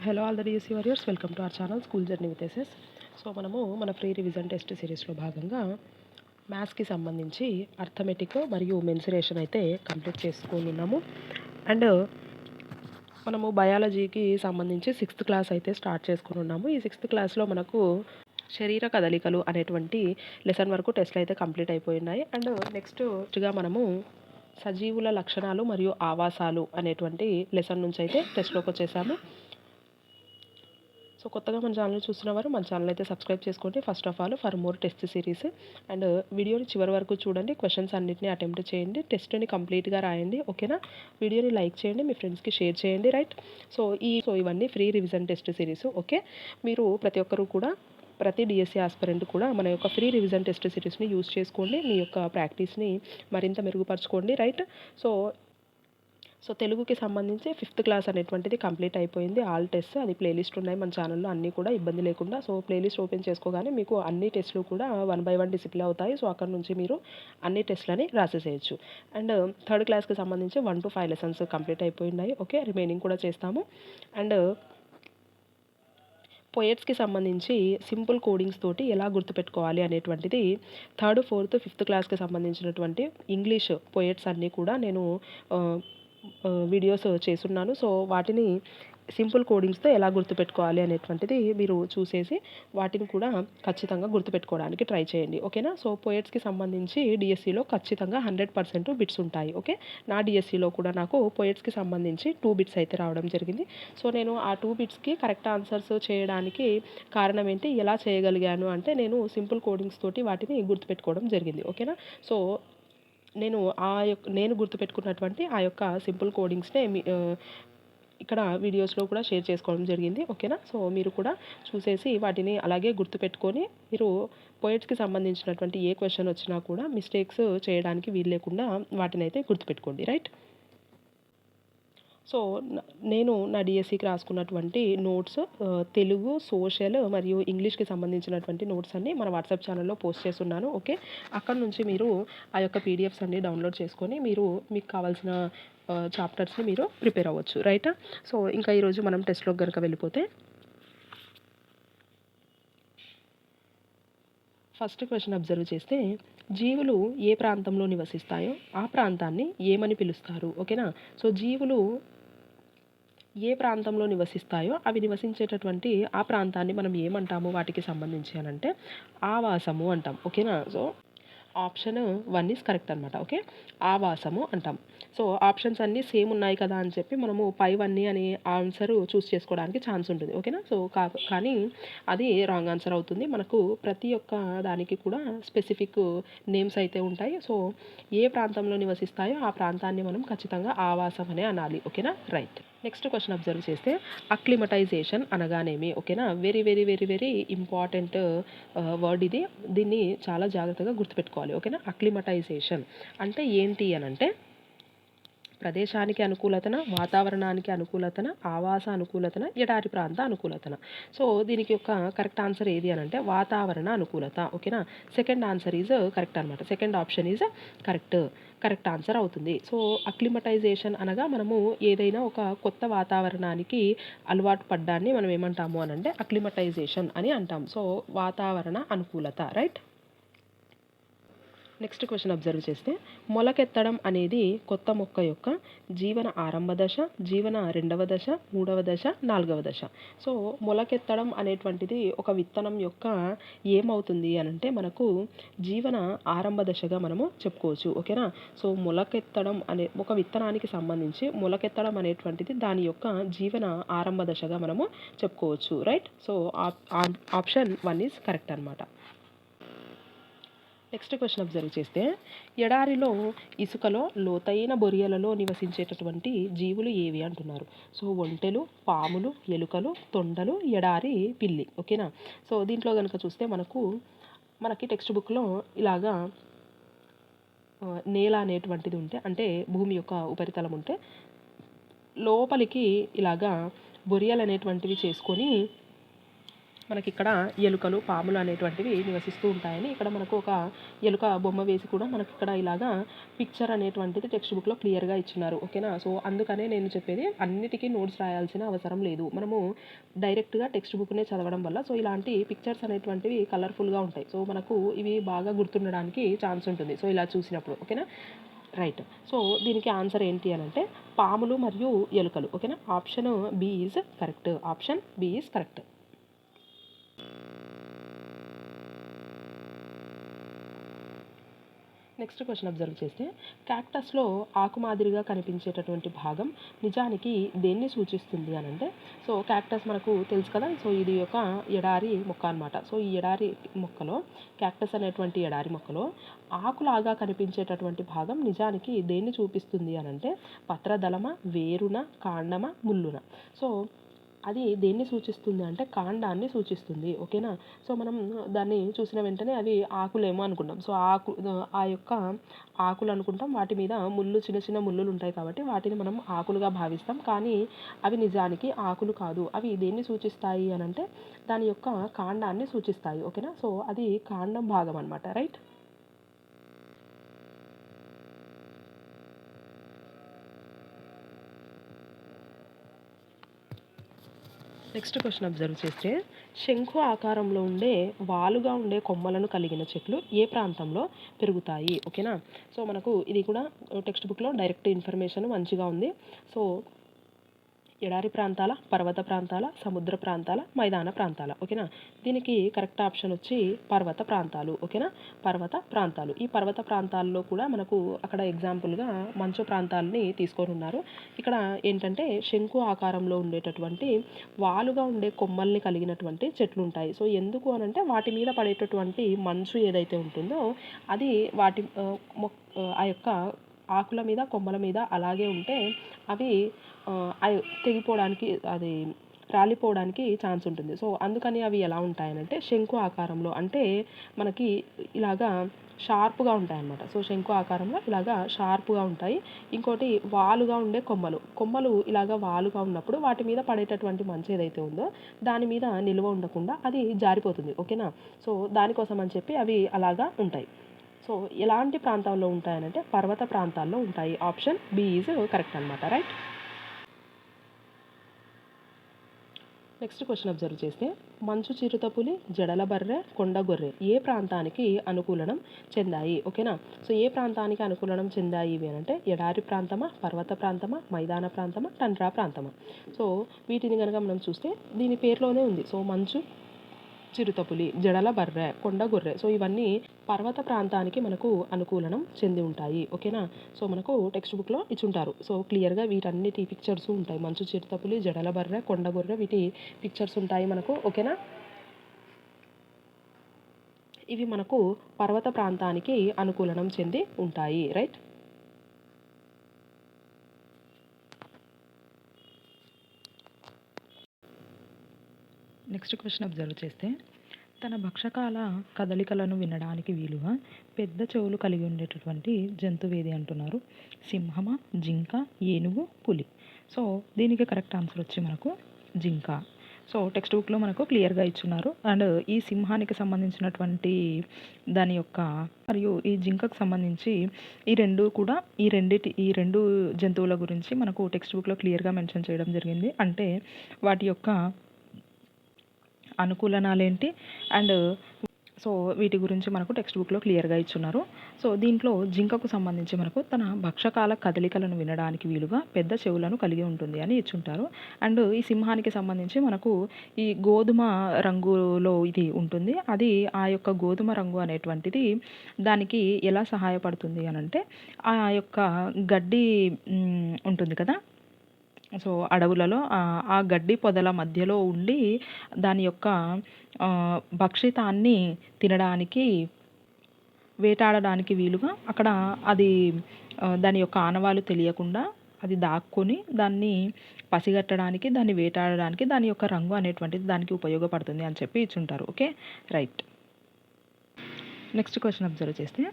Hello all the DSC warriors, welcome to our channel school journey with SS. So మనము మన free revision test సిరీస్లో భాగంగా మ్యాథ్స్కి సంబంధించి arithmetic మరియు మెన్సురేషన్ అయితే కంప్లీట్ చేసుకొని ఉన్నాము. అండ్ మనము బయాలజీకి సంబంధించి 6th క్లాస్ అయితే స్టార్ట్ చేసుకుని ఉన్నాము. ఈ 6th క్లాస్లో మనకు శరీర కదలికలు అనేటువంటి లెసన్ వరకు టెస్ట్లు అయితే కంప్లీట్ అయిపోయినాయి. అండ్ నెక్స్ట్గా మనము సజీవుల లక్షణాలు మరియు ఆవాసాలు అనేటువంటి లెసన్ నుంచి అయితే టెస్ట్లోకి వచ్చేసాము. సో కొత్తగా మన ఛానల్ చూస్తున్నవారు మన ఛానల్ అయితే సబ్స్క్రైబ్ చేసుకోండి. First of all for more test series. And వీడియోని చివరి వరకు చూడండి, క్వశ్చన్స్ అన్నిటిని అటెంప్ట్ చేయండి, టెస్ట్ని కంప్లీట్గా రాయండి. ఓకేనా? వీడియోని లైక్ చేయండి, మీ ఫ్రెండ్స్కి షేర్ చేయండి. రైట్? సో ఇవన్నీ free revision test series. Okay, మీరు ప్రతి ఒక్కరూ కూడా ప్రతి డిఎస్సి ఆస్పిరెంట్ కూడా మన యొక్క ఫ్రీ రివిజన్ టెస్ట్ సిరీస్ని యూజ్ చేసుకోండి, మీ యొక్క ప్రాక్టీస్ని మరింత మెరుగుపరచుకోండి. రైట్? సో తెలుగుకి సంబంధించి 5th క్లాస్ అనేటువంటిది కంప్లీట్ అయిపోయింది. ఆల్ టెస్ట్ అది ప్లేలిస్ట్ ఉన్నాయి మన ఛానల్లో, అన్నీ కూడా ఇబ్బంది లేకుండా. సో ప్లేలిస్ట్ ఓపెన్ చేసుకోగానే మీకు అన్ని టెస్ట్లు కూడా 1 by 1 డిస్ప్లే అవుతాయి. సో అక్కడ నుంచి మీరు అన్ని టెస్ట్లని రాసేసేయచ్చు. అండ్ 3rd క్లాస్కి సంబంధించి 1 to 5 లెసన్స్ కంప్లీట్ అయిపోయినాయి. ఓకే, రిమైనింగ్ కూడా చేస్తాము. అండ్ పోయట్స్కి సంబంధించి సింపుల్ కోడింగ్స్ తోటి ఎలా గుర్తుపెట్టుకోవాలి అనేటువంటిది 3rd, 4th, 5th క్లాస్కి సంబంధించినటువంటి ఇంగ్లీష్ పోయట్స్ అన్నీ కూడా నేను వీడియోస్ చేసున్నాను. సో వాటిని సింపుల్ కోడింగ్స్తో ఎలా గుర్తుపెట్టుకోవాలి అనేటువంటిది మీరు చూసేసి వాటిని కూడా ఖచ్చితంగా గుర్తుపెట్టుకోవడానికి ట్రై చేయండి. ఓకేనా? సో పోయట్స్కి సంబంధించి డిఎస్సిలో ఖచ్చితంగా 100% బిట్స్ ఉంటాయి. ఓకే, నా డిఎస్సిలో కూడా నాకు పోయట్స్కి సంబంధించి 2 బిట్స్ అయితే రావడం జరిగింది. సో నేను ఆ 2 బిట్స్కి కరెక్ట్ ఆన్సర్స్ చేయడానికి కారణం ఏంటి, ఎలా చేయగలిగాను అంటే నేను సింపుల్ కోడింగ్స్ తోటి వాటిని గుర్తుపెట్టుకోవడం జరిగింది. ఓకేనా? సో నేను గుర్తుపెట్టుకున్నటువంటి ఆ యొక్క సింపుల్ కోడింగ్స్నే ఇక్కడ వీడియోస్లో కూడా షేర్ చేసుకోవడం జరిగింది. ఓకేనా? సో మీరు కూడా చూసేసి వాటిని అలాగే గుర్తుపెట్టుకొని మీరు పోయిట్స్కి సంబంధించినటువంటి ఏ క్వశ్చన్ వచ్చినా కూడా మిస్టేక్స్ చేయడానికి వీలు లేకుండా వాటిని అయితే గుర్తుపెట్టుకోండి. రైట్? సో నేను నా డిఎస్సికి రాసుకున్నటువంటి నోట్స్ తెలుగు, సోషల్ మరియు ఇంగ్లీష్కి సంబంధించినటువంటి నోట్స్ అన్నీ మన వాట్సాప్ ఛానల్లో పోస్ట్ చేస్తున్నాను. ఓకే, అక్కడ నుంచి మీరు ఆ యొక్క పీడిఎఫ్స్ అన్నీ డౌన్లోడ్ చేసుకొని మీకు కావాల్సిన చాప్టర్స్ని మీరు ప్రిపేర్ అవ్వచ్చు. రైట్? సో ఇంకా ఈరోజు మనం టెస్ట్లోకి కనుక వెళ్ళిపోతే ఫస్ట్ క్వశ్చన్ అబ్జర్వ్ చేస్తే, జీవులు ఏ ప్రాంతంలో నివసిస్తాయో ఆ ప్రాంతాన్ని ఏమని పిలుస్తారు? ఓకేనా? సో జీవులు ఏ ప్రాంతంలో నివసిస్తాయో అవి నివసించేటటువంటి ఆ ప్రాంతాన్ని మనం ఏమంటాము వాటికి సంబంధించి అని అంటే ఆవాసము అంటాం. ఓకేనా? సో ఆప్షన్ 1 ఈజ్ కరెక్ట్ అనమాట. ఓకే, ఆవాసము అంటాం. సో ఆప్షన్స్ అన్నీ సేమ్ ఉన్నాయి కదా అని చెప్పి మనము పైవన్నీ అని ఆన్సర్ చూస్ చేసుకోవడానికి ఛాన్స్ ఉంటుంది. ఓకేనా? సో కానీ అది రాంగ్ ఆన్సర్ అవుతుంది. మనకు ప్రతి ఒక్క దానికి కూడా స్పెసిఫిక్ నేమ్స్ అయితే ఉంటాయి. సో ఏ ప్రాంతంలో నివసిస్తాయో ఆ ప్రాంతాన్ని మనం ఖచ్చితంగా ఆవాసం అనే అనాలి. ఓకేనా? రైట్. నెక్స్ట్ క్వశ్చన్ అబ్జర్వ్ చేస్తే, అక్లిమటైజేషన్ అనగానేమి? ఓకేనా? Very very very very important word ఇది. దీన్ని చాలా జాగ్రత్తగా గుర్తుపెట్టుకోవాలి. ఓకేనా? అక్లిమటైజేషన్ అంటే ఏంటి అని అంటే ప్రదేశానికి అనుకూలతన, వాతావరణానికి అనుకూలతన, ఆవాస అనుకూలతన, ఎడారి ప్రాంత అనుకూలతన. సో దీనికి ఒక కరెక్ట్ ఆన్సర్ ఏది అని అంటే వాతావరణ అనుకూలత. ఓకేనా? సెకండ్ ఆన్సర్ ఈజ్ కరెక్ట్ అనమాట. Second option is correct answer అవుతుంది. సో అక్లిమటైజేషన్ అనగా మనము ఏదైనా ఒక కొత్త వాతావరణానికి అలవాటు పడ్డాన్ని మనం ఏమంటాము అని అంటే అక్లిమటైజేషన్ అని అంటాం. సో వాతావరణ అనుకూలత. రైట్? నెక్స్ట్ క్వశ్చన్ అబ్జర్వ్ చేస్తే, మొలకెత్తడం అనేది కొత్త మొక్క యొక్క జీవన ఆరంభ దశ, జీవన 2వ దశ, 3వ దశ, 4వ దశ. సో మొలకెత్తడం అనేటువంటిది ఒక విత్తనం యొక్క ఏమవుతుంది అని అంటే మనకు జీవన ఆరంభ దశగా మనము చెప్పుకోవచ్చు. ఓకేనా? సో మొలకెత్తడం అనే ఒక విత్తనానికి సంబంధించి మొలకెత్తడం అనేటువంటిది దాని యొక్క జీవన ఆరంభ దశగా మనము చెప్పుకోవచ్చు. Right? So option 1 is correct అనమాట. నెక్స్ట్ క్వశ్చన్ అబ్జర్వ్ చేస్తే, ఎడారిలో ఇసుకలో లోతైన బొరియలలో నివసించేటటువంటి జీవులు ఏవి అంటున్నారు. సో ఒంటెలు, పాములు, ఎలుకలు, తొండలు, ఎడారి పిల్లి. ఓకేనా? సో దీంట్లో కనుక చూస్తే మనకి టెక్స్ట్ బుక్లో ఇలాగా నేల అనేటువంటిది ఉంటే, అంటే భూమి యొక్క ఉపరితలం ఉంటే లోపలికి ఇలాగా బొరియలు అనేటువంటివి చేసుకొని మనకి ఇక్కడ ఎలుకలు, పాములు అనేటువంటివి నివసిస్తూ ఉంటాయని ఇక్కడ మనకు ఒక ఎలుక బొమ్మ వేసి కూడా మనకి ఇక్కడ ఇలాగా పిక్చర్ అనేటువంటిది టెక్స్ట్ బుక్లో క్లియర్గా ఇచ్చినారు. ఓకేనా. సో అందుకనే నేను చెప్పేది అన్నిటికీ నోట్స్ రాయాల్సిన అవసరం లేదు. మనము డైరెక్ట్గా టెక్స్ట్ బుక్నే చదవడం వల్ల సో ఇలాంటి పిక్చర్స్ అనేటువంటివి కలర్ఫుల్గా ఉంటాయి. సో మనకు ఇవి బాగా గుర్తుండడానికి ఛాన్స్ ఉంటుంది సో ఇలా చూసినప్పుడు. ఓకేనా. రైట్. సో దీనికి ఆన్సర్ ఏంటి అని అంటే పాములు మరియు ఎలుకలు. ఓకేనా. Option B is correct. Option B is correct. Next question observe చేస్తే క్యాక్టస్లో ఆకు మాదిరిగా కనిపించేటటువంటి భాగం నిజానికి దేన్ని సూచిస్తుంది అని అంటే సో క్యాక్టస్ మనకు తెలుసు కదా. సో ఇది ఒక ఎడారి మొక్క అనమాట. సో ఈ ఎడారి మొక్కలో క్యాక్టస్ అనేటువంటి ఎడారి మొక్కలో ఆకులాగా కనిపించేటటువంటి భాగం నిజానికి దేన్ని చూపిస్తుంది అని అంటే పత్రదళమ, వేరున, కాండమ, ముల్లున. సో అది దేన్ని సూచిస్తుంది అంటే కాండాన్ని సూచిస్తుంది. ఓకేనా. సో మనం దాన్ని చూసిన వెంటనే అవి ఆకులేమో అనుకుంటాం. సో ఆ యొక్క ఆకులు అనుకుంటాం. వాటి మీద చిన్న చిన్న ముళ్ళులు ఉంటాయి కాబట్టి వాటిని మనం ఆకులుగా భావిస్తాం. కానీ అవి నిజానికి ఆకులు కాదు. అవి దేన్ని సూచిస్తాయి అని అంటే దాని యొక్క కాండాన్ని సూచిస్తాయి. ఓకేనా. సో అది కాండం భాగం అనమాట. రైట్. నెక్స్ట్ క్వశ్చన్ అబ్జర్వ్ చేస్తే శంఖు ఆకారంలో ఉండే వాలుగా ఉండే కొమ్మలను కలిగిన చెట్లు ఏ ప్రాంతంలో పెరుగుతాయి. ఓకేనా. సో మనకు ఇది కూడా టెక్స్ట్ బుక్లో డైరెక్ట్ ఇన్ఫర్మేషన్ మంచిగా ఉంది. సో ఎడారి ప్రాంతాల, పర్వత ప్రాంతాల, సముద్ర ప్రాంతాల, మైదాన ప్రాంతాల. ఓకేనా. దీనికి కరెక్ట్ ఆప్షన్ వచ్చి పర్వత ప్రాంతాలు. ఓకేనా. పర్వత ప్రాంతాలు. ఈ పర్వత ప్రాంతాల్లో కూడా మనకు అక్కడ ఎగ్జాంపుల్గా మంచు ప్రాంతాలని తీసుకొని ఉన్నారు. ఇక్కడ ఏంటంటే శంకు ఆకారంలో ఉండేటటువంటి వాలుగా ఉండే కొమ్మల్ని కలిగినటువంటి చెట్లు ఉంటాయి. సో ఎందుకు అనంటే వాటి మీద పడేటటువంటి మంచు ఏదైతే ఉంటుందో అది వాటి ఆ యొక్క ఆకుల మీద, కొమ్మల మీద అలాగే ఉంటే అవి తెగిపోవడానికి, అది రాలిపోవడానికి ఛాన్స్ ఉంటుంది. సో అందుకని అవి ఎలా ఉంటాయనంటే శంకు ఆకారంలో, అంటే మనకి ఇలాగా షార్ప్గా ఉంటాయన్నమాట. సో శంకు ఆకారంలో ఇలాగా షార్ప్గా ఉంటాయి. ఇంకోటి వాలుగా ఉండే కొమ్మలు ఇలాగా వాలుగా ఉన్నప్పుడు వాటి మీద పడేటటువంటి మంచు ఏదైతే ఉందో దాని మీద నిల్వ ఉండకుండా అది జారిపోతుంది. ఓకేనా. సో దానికోసం అని చెప్పి అవి అలాగా ఉంటాయి. సో ఎలాంటి ప్రాంతాల్లో ఉంటాయనంటే పర్వత ప్రాంతాల్లో ఉంటాయి. ఆప్షన్ బి ఈజ్ కరెక్ట్ అనమాట. రైట్. నెక్స్ట్ క్వశ్చన్ అబ్జర్వ్ చేస్తే మంచు చిరుతపులి, జడల బర్రె, కొండ గొర్రె ఏ ప్రాంతానికి అనుకూలనం చెందాయి. ఓకేనా. సో ఏ ప్రాంతానికి అనుకూలనం చెందాయి ఇవి అంటే ఎడారి ప్రాంతమా, పర్వత ప్రాంతమా, మైదాన ప్రాంతమా, టండ్రా ప్రాంతమా. సో వీటిని కనుక మనం చూస్తే దీని పేరులోనే ఉంది. సో మంచు చిరుతపులి, జడల బర్రె, కొండ గొర్రె. సో ఇవన్నీ పర్వత ప్రాంతానికి మనకు అనుకూలనం చెంది ఉంటాయి. ఓకేనా. సో మనకు టెక్స్ట్ బుక్లో ఇచ్చుంటారు. సో క్లియర్గా వీటన్నిటి పిక్చర్స్ ఉంటాయి. మంచు చిరుతపులి, జడల బర్రె, కొండ గొర్రె వీటి పిక్చర్స్ ఉంటాయి మనకు. ఓకేనా. ఇవి మనకు పర్వత ప్రాంతానికి అనుకూలనం చెంది ఉంటాయి. రైట్. నెక్స్ట్ క్వశ్చన్ అబ్జర్వ్ చేస్తే తన భక్షకాల కదలికలను వినడానికి వీలుగా పెద్ద చెవులు కలిగి ఉండేటటువంటి జంతువు ఏది అంటున్నారు. సింహమా, జింక, ఏనుగు, పులి. సో దీనికి కరెక్ట్ ఆన్సర్ వచ్చి మనకు జింక. సో టెక్స్ట్ బుక్లో మనకు క్లియర్గా ఇచ్చున్నారు. అండ్ ఈ సింహానికి సంబంధించినటువంటి దాని యొక్క మరియు ఈ జింకకు సంబంధించి ఈ రెండు జంతువుల గురించి మనకు టెక్స్ట్ బుక్లో క్లియర్గా మెన్షన్ చేయడం జరిగింది. అంటే వాటి యొక్క అనుకూలనాలేంటి అండ్ సో వీటి గురించి మనకు టెక్స్ట్ బుక్లో క్లియర్గా ఇచ్చున్నారు. సో దీంట్లో జింకకు సంబంధించి మనకు తన భక్షకాల కదలికలను వినడానికి వీలుగా పెద్ద చెవులను కలిగి ఉంటుంది అని ఇచ్చుంటారు. అండ్ ఈ సింహానికి సంబంధించి మనకు ఈ గోధుమ రంగులో ఇది ఉంటుంది. అది ఆ యొక్క గోధుమ రంగు అనేటువంటిది దానికి ఎలా సహాయపడుతుంది అని అంటే ఆ యొక్క గడ్డి ఉంటుంది కదా. సో అడవులలో ఆ గడ్డి పొదల మధ్యలో ఉండి దాని యొక్క భక్షితాన్ని తినడానికి, వేటాడడానికి వీలుగా అక్కడ అది దాని యొక్క ఆనవాలు తెలియకుండా అది దాక్కొని దాన్ని పసిగట్టడానికి, దాన్ని వేటాడడానికి దాని యొక్క రంగు అనేటువంటిది దానికి ఉపయోగపడుతుంది అని చెప్పి ఇచ్చుంటారు. Okay. Right. Next question observe చేస్తే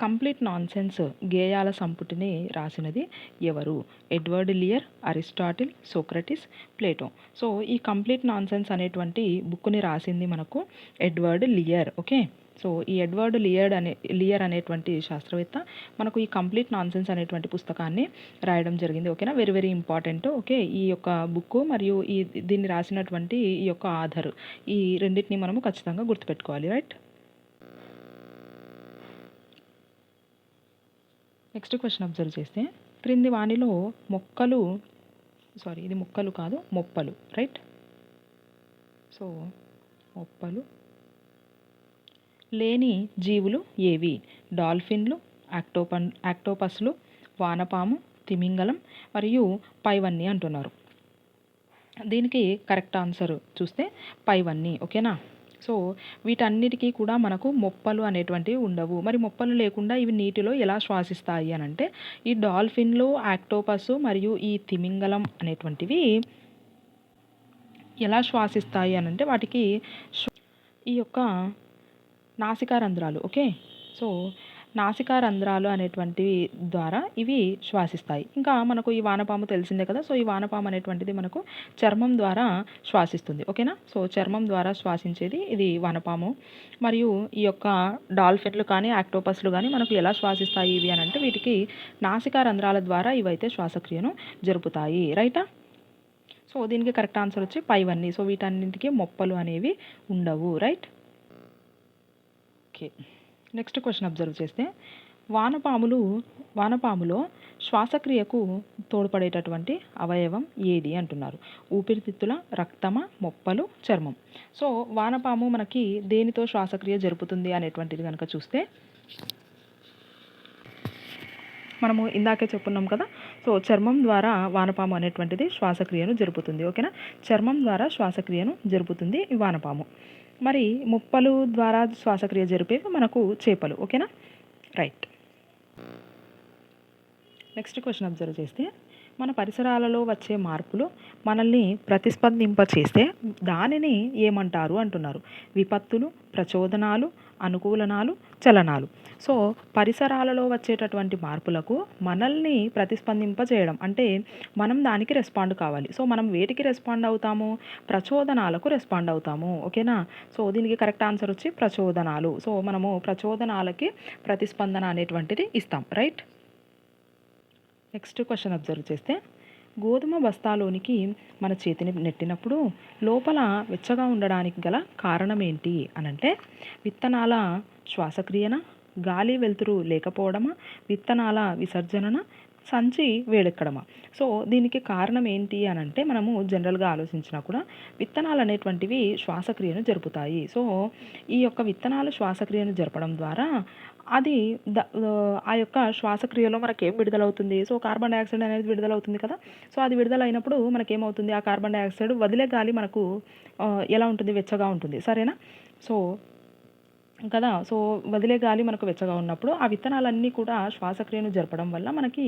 కంప్లీట్ నాన్సెన్స్ గేయాల సంపుటిని రాసినది ఎవరు? Edward Lear, Aristotle, Socrates, Plato. So ఈ కంప్లీట్ నాన్సెన్స్ అనేటువంటి బుక్ని రాసింది మనకు ఎడ్వర్డ్ లియర్. ఓకే, సో ఈ ఎడ్వర్డ్ లియర్ అనేటువంటి శాస్త్రవేత్త మనకు ఈ కంప్లీట్ నాన్సెన్స్ అనేటువంటి పుస్తకాన్ని రాయడం జరిగింది. ఓకేనా, వెరీ వెరీ ఇంపార్టెంట్. ఓకే, ఈ యొక్క బుక్ మరియు దీన్ని రాసినటువంటి ఈ యొక్క ఆథర్, ఈ రెండింటిని మనము ఖచ్చితంగా గుర్తుపెట్టుకోవాలి. రైట్. నెక్స్ట్ క్వశ్చన్ అబ్జర్వ్ చేస్తే, క్రింది వానిలో ఇది మొక్కలు కాదు, మొప్పలు. రైట్. సో మొప్పలు లేని జీవులు ఏవి? డాల్ఫిన్లు, యాక్టోపస్లు, వానపాము, తిమింగలం మరియు పైవన్నీ అంటున్నారు. దీనికి కరెక్ట్ ఆన్సర్ చూస్తే పైవన్నీ. ఓకేనా, సో వీటన్నిటికీ కూడా మనకు మొప్పలు అనేటువంటివి ఉండవు. మరి మొప్పలు లేకుండా ఇవి నీటిలో ఎలా శ్వాసిస్తాయి అని అంటే, ఈ డాల్ఫిన్లు, యాక్టోపస్ మరియు ఈ తిమింగలం అనేటువంటివి ఎలా శ్వాసిస్తాయి అని అంటే, వాటికి ఈ యొక్క నాసికా రంధ్రాలు. ఓకే, సో నాసికా రంధ్రాలు అనేటువంటి ద్వారా ఇవి శ్వాసిస్తాయి. ఇంకా మనకు ఈ వానపాము తెలిసిందే కదా. సో ఈ వానపాము అనేటువంటిది మనకు చర్మం ద్వారా శ్వాసిస్తుంది. ఓకేనా, సో చర్మం ద్వారా శ్వాసించేది ఇది వానపాము. మరియు ఈ యొక్క డాల్ఫిన్లు కానీ యాక్టోపస్లు కానీ మనకు ఎలా శ్వాసిస్తాయి ఇవి అని అంటే, వీటికి నాసికా రంధ్రాల ద్వారా ఇవైతే శ్వాసక్రియను జరుపుతాయి. రైటా. సో దీనికి కరెక్ట్ ఆన్సర్ వచ్చి పైవన్నీ. సో వీటన్నింటికి మొప్పలు అనేవి ఉండవు. Right. Okay, next question observe చేస్తే, వానపాములో శ్వాసక్రియకు తోడ్పడేటటువంటి అవయవం ఏది అంటున్నారు. ఊపిరితిత్తుల, రక్తమ, మొప్పలు, చర్మం. సో వానపాము మనకి దేనితో శ్వాసక్రియ జరుపుతుంది అనేటువంటిది కనుక చూస్తే, మనము ఇందాకే చెప్పున్నాం కదా. సో చర్మం ద్వారా వానపాము అనేటువంటిది శ్వాసక్రియను జరుపుతుంది. ఓకేనా, చర్మం ద్వారా శ్వాసక్రియను జరుపుతుంది ఈ వానపాము. మరి మొప్పలు ద్వారా శ్వాసక్రియ జరిపేవి మనకు చేపలు. ఓకేనా, రైట్. నెక్స్ట్ క్వశ్చన్ అబ్జర్వ్ చేస్తే, మన పరిసరాలలో వచ్చే మార్పులు మనల్ని ప్రతిస్పందింపచేస్తే దానిని ఏమంటారు అంటున్నారు. విపత్తులు, ప్రచోదనాలు, అనుకూలనాలు, చలనాలు. సో పరిసరాలలో వచ్చేటటువంటి మార్పులకు మనల్ని ప్రతిస్పందింపజేయడం అంటే మనం దానికి రెస్పాండ్ కావాలి. సో మనం వేటికి రెస్పాండ్ అవుతాము? ప్రచోదనాలకు రెస్పాండ్ అవుతాము. ఓకేనా, సో దీనికి కరెక్ట్ ఆన్సర్ వచ్చి ప్రచోదనాలు. సో మనము ప్రచోదనాలకి ప్రతిస్పందన అనేటువంటిది ఇస్తాం. రైట్. నెక్స్ట్ క్వశ్చన్ అబ్జర్వ్ చేస్తే, గోధుమ బస్తాలోనికి మన చేతిని నెట్టినప్పుడు లోపల వెచ్చగా ఉండడానికి గల కారణం ఏంటి అనంటే, విత్తనాల శ్వాసక్రియన, గాలి వెలుతురు లేకపోవడమా, విత్తనాల విసర్జనన, సంచి వేడెక్కడమా. సో దీనికి కారణం ఏంటి అని అంటే, మనము జనరల్గా ఆలోచించినా కూడా విత్తనాలు అనేటువంటివి శ్వాసక్రియను జరుపుతాయి. సో ఈ యొక్క విత్తనాలు శ్వాసక్రియను జరపడం ద్వారా అది ఆ యొక్క శ్వాసక్రియలో మనకేం విడుదలవుతుంది? సో కార్బన్ డైఆక్సైడ్ అనేది విడుదలవుతుంది కదా. సో అది విడుదలైనప్పుడు మనకేమవుతుంది? ఆ కార్బన్ డైఆక్సైడ్ వదిలే గాలి మనకు ఎలా ఉంటుంది? వెచ్చగా ఉంటుంది. సరేనా. సో కదా, సో వదిలే గాలి మనకు వెచ్చగా ఉన్నప్పుడు ఆ విత్తనాలన్నీ కూడా శ్వాసక్రియను జరపడం వల్ల మనకి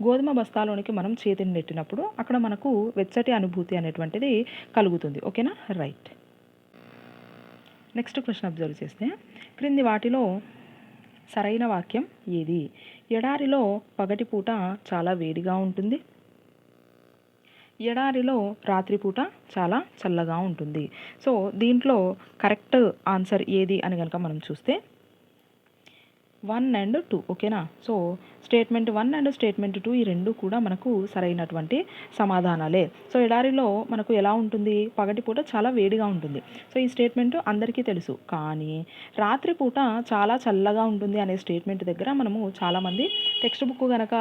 గోధుమ బస్తాలోనికి మనం చేతిని నెట్టినప్పుడు అక్కడ మనకు వెచ్చటి అనుభూతి అనేటువంటిది కలుగుతుంది. ఓకేనా, రైట్. నెక్స్ట్ క్వశ్చన్ అబ్జర్వ్ చేస్తే, క్రింది వాటిలో సరైన వాక్యం ఏది? ఎడారిలో పగటిపూట చాలా వేడిగా ఉంటుంది. ఎడారిలో రాత్రిపూట చాలా చల్లగా ఉంటుంది. సో దీంట్లో కరెక్ట్ ఆన్సర్ ఏది అని కనుక మనం చూస్తే 1 and 2. ఓకేనా, సో స్టేట్మెంట్ 1 అండ్ స్టేట్మెంట్ 2 ఈ రెండు కూడా మనకు సరైనటువంటి సమాధానాలే. సో ఎడారిలో మనకు ఎలా ఉంటుంది? పగటిపూట చాలా వేడిగా ఉంటుంది. సో ఈ స్టేట్మెంట్ అందరికీ తెలుసు. కానీ రాత్రిపూట చాలా చల్లగా ఉంటుంది అనే స్టేట్మెంట్ దగ్గర మనము చాలామంది టెక్స్ట్ బుక్ కనుక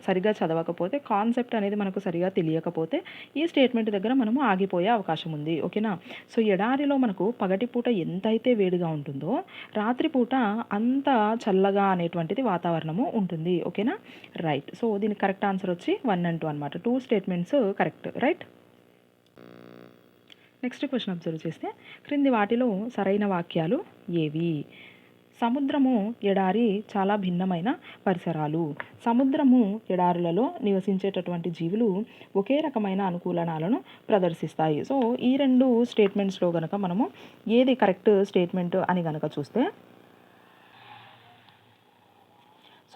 సరిగా చదవకపోతే, కాన్సెప్ట్ అనేది మనకు సరిగా తెలియకపోతే ఈ స్టేట్మెంట్ దగ్గర మనము ఆగిపోయే అవకాశం ఉంది. ఓకేనా, సో ఎడారిలో మనకు పగటిపూట ఎంతైతే వేడిగా ఉంటుందో రాత్రిపూట అంత చల్లగా అనేటువంటిది వాతావరణము ఉంటుంది. ఓకేనా, రైట్. సో దీనికి కరెక్ట్ ఆన్సర్ వచ్చి 1 and 2 అనమాట. 2 statements correct. Right. Next question observe చేస్తే, క్రింది వాటిలో సరైన వాక్యాలు ఏవి? సముద్రము, ఎడారి చాలా భిన్నమైన పరిసరాలు. సముద్రము, ఎడారులలో నివసించేటటువంటి జీవులు ఒకే రకమైన అనుకూలనాలను ప్రదర్శిస్తాయి. సో ఈ రెండు స్టేట్మెంట్స్లో కనుక మనము ఏది కరెక్ట్ స్టేట్మెంట్ అని కనుక చూస్తే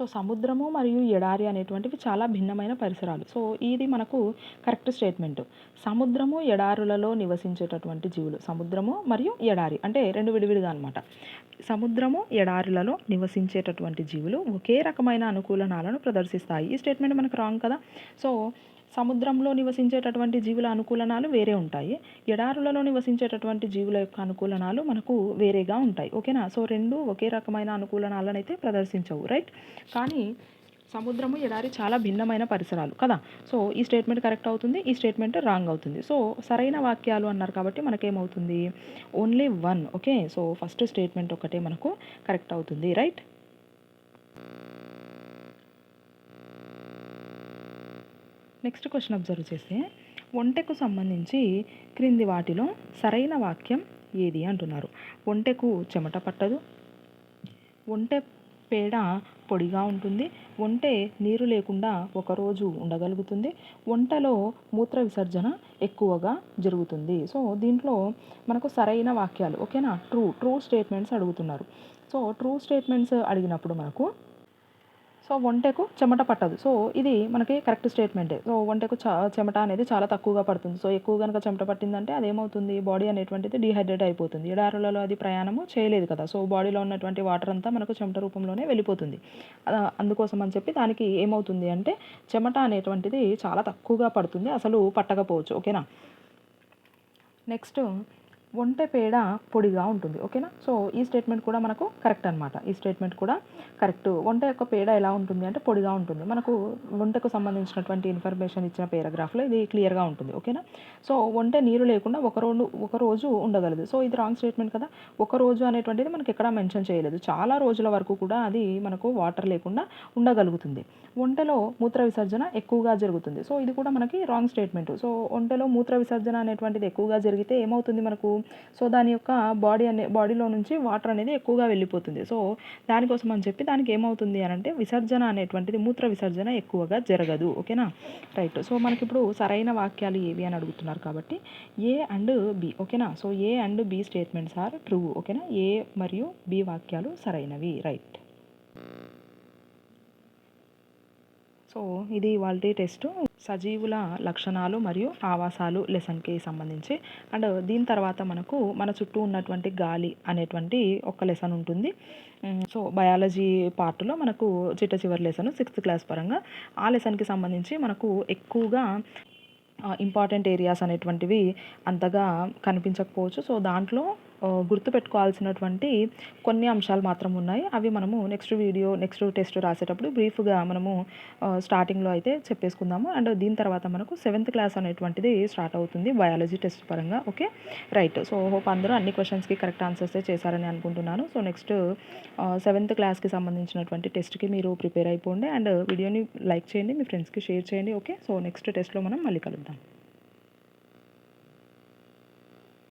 సో సముద్రము మరియు ఎడారి అనేటువంటివి చాలా భిన్నమైన పరిసరాలు. సో ఇది మనకు కరెక్ట్ స్టేట్మెంట్. సముద్రము ఎడారులలో నివసించేటటువంటి జీవులు. సముద్రము మరియు ఎడారి అంటే రెండు విడివిడిగా అనమాట. సముద్రము ఎడారులలో నివసించేటటువంటి జీవులు ఒకే రకమైన అనుకూలనాలను ప్రదర్శిస్తాయి. ఈ స్టేట్మెంట్ మనకు రాంగ్ కదా. సో సముద్రంలో నివసించేటటువంటి జీవుల అనుకూలనాలు వేరే ఉంటాయి. ఎడారులలో నివసించేటటువంటి జీవుల యొక్క అనుకూలనాలు మనకు వేరేగా ఉంటాయి. ఓకేనా. సో రెండు ఒకే రకమైన అనుకూలనాలను అయితే ప్రదర్శించవు, రైట్. కానీ సముద్రము ఎడారి చాలా భిన్నమైన పరిసరాలు కదా. సో ఈ స్టేట్మెంట్ కరెక్ట్ అవుతుంది, ఈ స్టేట్మెంట్ రాంగ్ అవుతుంది. సో సరైన వాక్యాలు అన్నారు కాబట్టి మనకేమవుతుంది, only one. Okay. So first statement ఒకటే మనకు కరెక్ట్ అవుతుంది, రైట్. నెక్స్ట్ క్వశ్చన్ అబ్జర్వ్ చేస్తే ఒంటెకు సంబంధించి క్రింది వాటిలో సరైన వాక్యం ఏది అంటున్నారు. ఒంటెకు చెమట పట్టదు, ఒంటె పేడ పొడిగా ఉంటుంది, ఒంటె నీరు లేకుండా ఒకరోజు ఉండగలుగుతుంది, ఒంటెలో మూత్ర విసర్జన ఎక్కువగా జరుగుతుంది. సో దీంట్లో మనకు సరైన వాక్యాలు ఓకేనా, ట్రూ స్టేట్మెంట్స్ అడుగుతున్నారు. సో ట్రూ స్టేట్మెంట్స్ అడిగినప్పుడు మనకు సో ఒంటెకు చెమట పట్టదు. సో ఇది మనకి కరెక్ట్ స్టేట్మెంటే. సో ఒంటెకు చెమట అనేది చాలా తక్కువగా పడుతుంది. సో ఎక్కువ కనుక చెమట పట్టిందంటే అదేమవుతుంది, బాడీ అనేటువంటిది డీహైడ్రేట్ అయిపోతుంది. ఎడారులలో అది ప్రయాణము చేయలేదు కదా. సో బాడీలో ఉన్నటువంటి వాటర్ అంతా మనకు చెమట రూపంలోనే వెళ్ళిపోతుంది. అందుకోసం అని చెప్పి దానికి ఏమవుతుంది అంటే చెమట అనేటువంటిది చాలా తక్కువగా పడుతుంది, అసలు పట్టకపోవచ్చు. ఓకేనా. నెక్స్ట్ ఒంటె పేడ పొడిగా ఉంటుంది. ఓకేనా. సో ఈ స్టేట్మెంట్ కూడా మనకు కరెక్ట్ అనమాట. ఈ స్టేట్మెంట్ కూడా కరెక్ట్. ఒంటె యొక్క పేడ ఎలా ఉంటుంది అంటే పొడిగా ఉంటుంది. మనకు ఒంటెకు సంబంధించినటువంటి ఇన్ఫర్మేషన్ ఇచ్చిన పేరాగ్రాఫ్లో ఇది క్లియర్గా ఉంటుంది. ఓకేనా. సో ఒంటె నీరు లేకుండా ఒక రోజు ఉండగలదు. సో ఇది రాంగ్ స్టేట్మెంట్ కదా. ఒక రోజు అనేటువంటిది మనకి ఎక్కడా మెన్షన్ చేయలేదు. చాలా రోజుల వరకు కూడా అది మనకు వాటర్ లేకుండా ఉండగలుగుతుంది. ఒంటెలో మూత్ర విసర్జన ఎక్కువగా జరుగుతుంది. సో ఇది కూడా మనకి రాంగ్ స్టేట్మెంట్. సో ఒంటెలో మూత్ర విసర్జన అనేటువంటిది ఎక్కువగా జరిగితే ఏమవుతుంది మనకు, సో దాని యొక్క బాడీలో నుంచి వాటర్ అనేది ఎక్కువగా వెళ్ళిపోతుంది. సో దానికోసం అని చెప్పి దానికి ఏమవుతుంది అని అంటే విసర్జన అనేటువంటిది మూత్ర విసర్జన ఎక్కువగా జరగదు. ఓకేనా, రైట్. సో మనకి ఇప్పుడు సరైన వాక్యాలు ఏవి అని అడుగుతున్నారు కాబట్టి ఏ అండ్ బి. ఓకేనా. So A and B statements are true. ఓకేనా. ఏ మరియు బి వాక్యాలు సరైనవి, రైట్. సో ఇది ఇవాల్టి టెస్ట్. సజీవుల లక్షణాలు మరియు ఆవాసాలు లెసన్కి సంబంధించి. అండ్ దీని తర్వాత మనకు మన చుట్టూ ఉన్నటువంటి గాలి అనేటువంటి ఒక లెసన్ ఉంటుంది. సో బయాలజీ పార్ట్లో మనకు చివరి లెసన్ 6th క్లాస్ పరంగా ఆ లెసన్కి సంబంధించి మనకు ఎక్కువగా ఇంపార్టెంట్ ఏరియాస్ అనేటువంటివి అంతగా కనిపించకపోవచ్చు. సో దాంట్లో గుర్తుపెట్టుకోవాల్సినటువంటి కొన్ని అంశాలు మాత్రం ఉన్నాయి. అవి మనము నెక్స్ట్ టెస్ట్ రాసేటప్పుడు బ్రీఫ్గా మనము స్టార్టింగ్లో అయితే చెప్పేసుకుందాము. అండ్ దీని తర్వాత మనకు 7th క్లాస్ అనేటువంటిది స్టార్ట్ అవుతుంది బయాలజీ టెస్ట్ పరంగా. Okay, right. సో హోప్ అందరూ అన్ని క్వశ్చన్స్కి కరెక్ట్ ఆన్సర్స్ చేశారని అనుకుంటున్నాను. సో నెక్స్ట్ 7th క్లాస్కి సంబంధించినటువంటి టెస్ట్కి మీరు ప్రిపేర్ అయిపోండి. అండ్ వీడియోని లైక్ చేయండి, మీ ఫ్రెండ్స్కి షేర్ చేయండి. ఓకే, సో నెక్స్ట్ టెస్ట్లో మనం మళ్ళీ కలుద్దాం.